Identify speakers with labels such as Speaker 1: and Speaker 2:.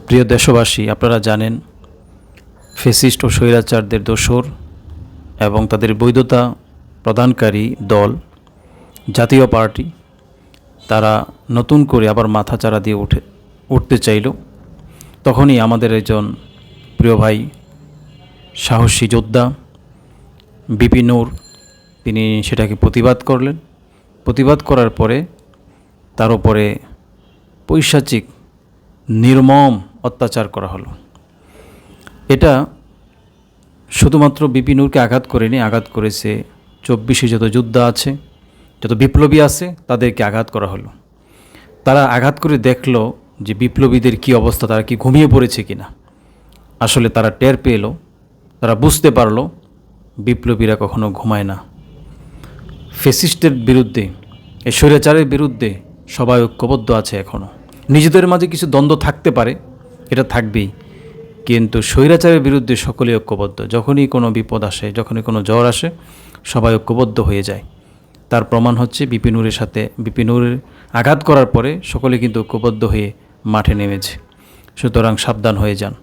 Speaker 1: প্রিয় দেশবাসী, আপনারা জানেন ফ্যাসিস্ট ও স্বৈরাচারদের দোসর এবং তাদের বৈধতা প্রদানকারী দল জাতীয় পার্টি তারা নতুন করে আবার মাথাচাড়া দিয়ে উঠতে চাইল। তখনই আমাদের একজন প্রিয় ভাই, সাহসী যোদ্ধা বিপি নূর, তিনি সেটাকে প্রতিবাদ করলেন। প্রতিবাদ করার পরে তার উপরে পৈশাচিক নির্মম অত্যাচার করা হলো। এটা শুধুমাত্র বিপি নূরকে আঘাত করেনি, আঘাত করেছে 24 যত যোদ্ধা আছে, যত বিপ্লবী আছে, তাদেরকে আঘাত করা হলো। তারা আঘাত করে দেখলো যে বিপ্লবীদের কি অবস্থা, তারা কি ঘুমিয়ে পড়েছে কিনা। আসলে তারা টের পেল, তারা বুঝতে পারলো বিপ্লবীরা কখনো ঘুমায় না। ফ্যাসিস্টের বিরুদ্ধে, এই স্বৈরাচারের বিরুদ্ধে সবাই ঐক্যবদ্ধ আছে। এখনও নিজেদের মাঝে কিছু দ্বন্দ্ব থাকতে পারে, এটা থাকবেই, কিন্তু স্বৈরাচারের বিরুদ্ধে সকলে ঐক্যবদ্ধ। যখনই কোনো বিপদ আসে, যখনই কোনো জ্বর আসে, সবাই ঐক্যবদ্ধ হয়ে যায়। তার প্রমাণ হচ্ছে বিপি নূরের সাথে বিপি নূরের আঘাত করার পরে সকলে কিন্তু ঐক্যবদ্ধ হয়ে মাঠে নেমেছে। সুতরাং সাবধান হয়ে যান।